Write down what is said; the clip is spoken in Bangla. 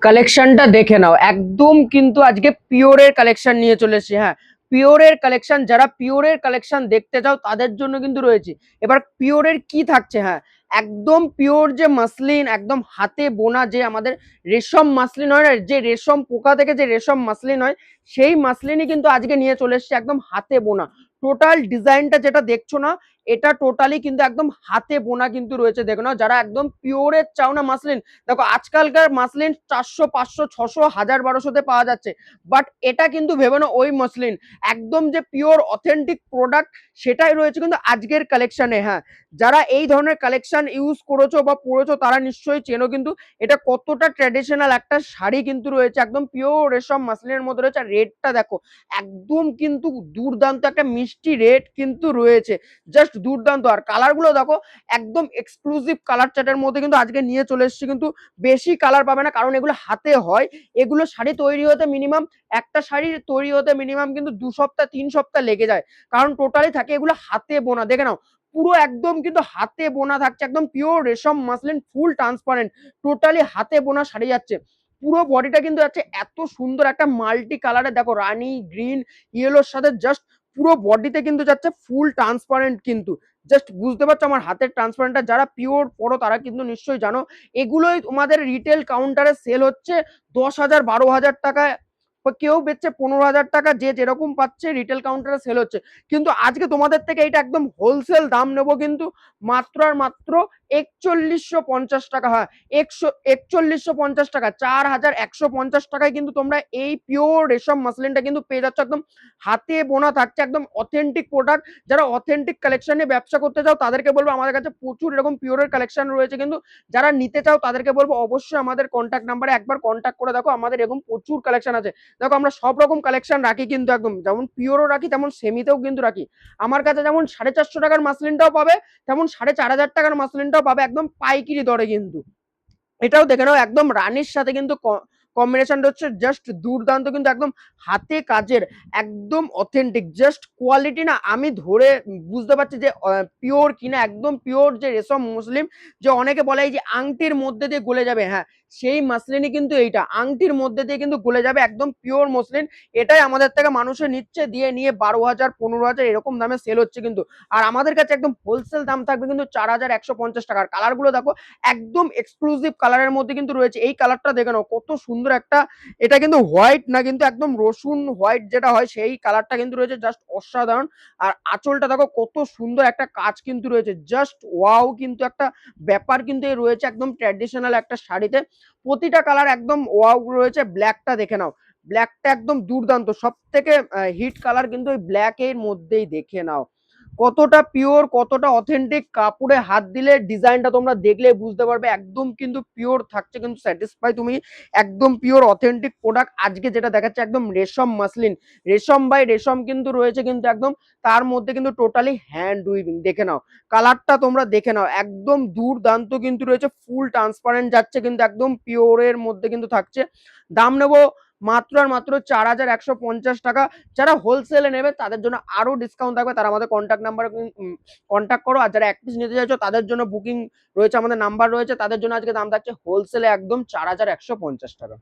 কালেকশনটা দেখে নাও, একদম কিন্তু আজকে পিওরের কালেকশন নিয়ে চলে এসেছি। হ্যাঁ, পিওরের কালেকশন, যারা পিওরের কালেকশন দেখতে চাও তাদের জন্য কিন্তু রয়েছে। এবার পিওরের কি থাকছে, হ্যাঁ একদম পিওর যে মাসলিন, একদম হাতে বোনা যে আমাদের রেশম মাসলিন হয় না, যে রেশম পোকা থেকে যে রেশম মাসলিন হয়, সেই মাসলিনই কিন্তু আজকে নিয়ে চলে এসেছে একদম হাতে বোনা। টোটাল ডিজাইনটা যেটা দেখছো না, এটা টোটালি কিন্তু একদম হাতে বোনা কিন্তু রয়েছে। দেখো না, যারা একদম পিওরের চাও না মাসলিন, দেখো আজকালকার মাসলিন 400 500 600 1000 1200 পাওয়া যাচ্ছে, বাট এটা কিন্তু ভেবে না ওই মাসলিন একদম যে পিওর অথেন্টিক প্রোডাক্ট সেটাই রয়েছে কিন্তু আজকের কালেকশনে। হ্যাঁ, যারা এই ধরনের কালেকশন ইউজ করেছো বা পরেছো তারা নিশ্চয়ই চেনো কিন্তু এটা কতটা ট্র্যাডিশনাল একটা শাড়ি কিন্তু রয়েছে, একদম পিওর রেশম মাসলিনের মধ্যে রয়েছে। রেটটা দেখো, একদম কিন্তু দুর্দান্ত একটা মিষ্টি রেট কিন্তু রয়েছে, জাস্ট দুর্দান্ত। আর কালার গুলো দেখো, একদম এক্সক্লুসিভ কালার চার্টের মধ্যে কিন্তু আজকে নিয়ে চলে এসেছি। কিন্তু বেশি কালার পাবে না, কারণ এগুলো হাতে হয়। এগুলো শাড়ি তৈরি হতে মিনিমাম, একটা শাড়ি তৈরি হতে মিনিমাম কিন্তু 2 সপ্তাহ 3 সপ্তাহ লেগে যায়, কারণ টোটালি থাকে এগুলো হাতে বোনা। দেখে নাও, পুরো একদম কিন্তু হাতে বোনা থাকছে, একদম পিওর রেশম মাসলিন, ফুল ট্রান্সপারেন্ট, টোটালি হাতে বোনা শাড়ি যাচ্ছে। পুরো বডিটা কিন্তু যাচ্ছে এত সুন্দর একটা মাল্টি কালারে, দেখো রানী গ্রিন ইয়েলোর সাথে জাস্ট পুরো বডিতে কিন্তু যাচ্ছে ফুল ট্রান্সপারেন্ট কিন্তু। জাস্ট বুঝতে পারছো আমার হাতের ট্রান্সপারেন্টটা, যারা পিওর পড়ো তারা কিন্তু নিশ্চয়ই জানো। এগুলোই তোমাদের রিটেল কাউন্টারে সেল হচ্ছে 10,000 12,000 টাকায়, কেউ বেচছে 15,000 টাকা, যে যেরকম পাচ্ছে রিটেল কাউন্টারে সেল হচ্ছে। কিন্তু আজকে তোমাদের থেকে এটা একদম হোলসেল দাম নেবো কিন্তু মাত্র আর মাত্র 4150 টাকা। হয় 4150 টাকা, 4150 টাকায় কিন্তু তোমরা এই পিওর রেশম মাসলিনটা কিন্তু পেয়ে যাচ্ছ, একদম হাতে বোনা থাকছে, একদম অথেন্টিক প্রোডাক্ট। যারা অথেন্টিক কালেকশন নিয়ে ব্যবসা করতে চাও তাদেরকে বলবো আমাদের কাছে প্রচুর এরকম পিওরের কালেকশন রয়েছে, কিন্তু যারা নিতে চাও তাদেরকে বলবো অবশ্যই আমাদের কন্ট্যাক্ট নাম্বারে একবার কন্ট্যাক্ট করে দেখো, আমাদের এরকম প্রচুর কালেকশন আছে। দেখো আমরা সব রকম কালেকশন রাখি কিন্তু, একদম যেমন পিওরও রাখি তেমন সেমিতেও কিন্তু রাখি। আমার কাছে যেমন 450 টাকার মাসলিনটাও পাবে, তেমন 4500 টাকার মাসলিনটাও পাবে, একদম পাইকিরি দরে কিন্তু। এটাও দেখে নাও, একদম রানীর সাথে কিন্তু কম্বিনেশনটা হচ্ছে জাস্ট দুর্দান্ত, কিন্তু একদম হাতে কাজের, একদম অথেন্টিক, জাস্ট কোয়ালিটি না আমি ধরে বুঝতে পারছি যে পিওর কিনা, একদম পিওর যে রেশম মুসলিম। যে অনেকে বলে এই যে আংটির মধ্যে দিয়ে গলে যাবে, হ্যাঁ সেই মাসলিনই কিন্তু এইটা আংটির মধ্যে দিয়ে কিন্তু গলে যাবে, একদম পিওর মসলিন। এটাই আমাদের থেকে মানুষে নিচ্ছে, দিয়ে নিয়ে 12,000 15,000 এরকম দামে সেল হচ্ছে কিন্তু। আর আমাদের কাছে একদম হোলসেল দাম থাকবে কিন্তু 4150 টাকার। কালার গুলো দেখো, একদম এক্সক্লুসিভ কালারের মধ্যে কিন্তু রয়েছে। এই কালারটা দেখে নাও কত সুন্দর একটা, এটা কিন্তু হোয়াইট না, কিন্তু একদম রসুন হোয়াইট যেটা হয় সেই কালারটা কিন্তু রয়েছে, জাস্ট অসাধারণ। আর আঁচলটা দেখো কত সুন্দর একটা কাজ কিন্তু রয়েছে, জাস্ট ওয়াও কিন্তু একটা ব্যাপার কিন্তু রয়েছে একদম ট্র্যাডিশনাল একটা শাড়িতে। প্রতিটা কালার একদম ওয়াও রয়েছে। ব্ল্যাকটা দেখে নাও, ব্ল্যাকটা একদম দুর্দান্ত, সব থেকে হিট কালার কিন্তু ওই ব্ল্যাক এর মধ্যেই। দেখে নাও কতটা পিওর, কতটা অথেন্টিক, কাপড়ে হাত দিলে ডিজাইনটা তোমরা দেখলে বুঝতে পারবে, একদম কিন্তু পিওর থাকছে, কিন্তু স্যাটিসফাই তুমি, একদম পিওর অথেন্টিক প্রোডাক্ট। আজকে যেটা দেখাচ্ছে একদম রেশম মাসলিন, রেশম বাই রেশম কিন্তু রয়েছে কিন্তু একদম, তার মধ্যে কিন্তু টোটালি হ্যান্ড উইভিং। দেখে নাও কালারটা, তোমরা দেখে নাও একদম দুর্দান্ত কিন্তু রয়েছে, ফুল ট্রান্সপারেন্ট যাচ্ছে কিন্তু, একদম পিওরের মধ্যে কিন্তু থাকছে। দাম নেবো মাত্র আর মাত্র 4150 টাকা। যারা হোলসেলে নেবে তাদের জন্য আরো ডিসকাউন্ট থাকবে, তারা আমাদের কন্ট্যাক্ট নাম্বারে কন্ট্যাক্ট করো। আর যারা এক পিস নিতে চাইছো তাদের জন্য বুকিং রয়েছে, আমাদের নাম্বার রয়েছে, তাদের জন্য আজকে দাম থাকছে হোলসেলে একদম 4150 টাকা।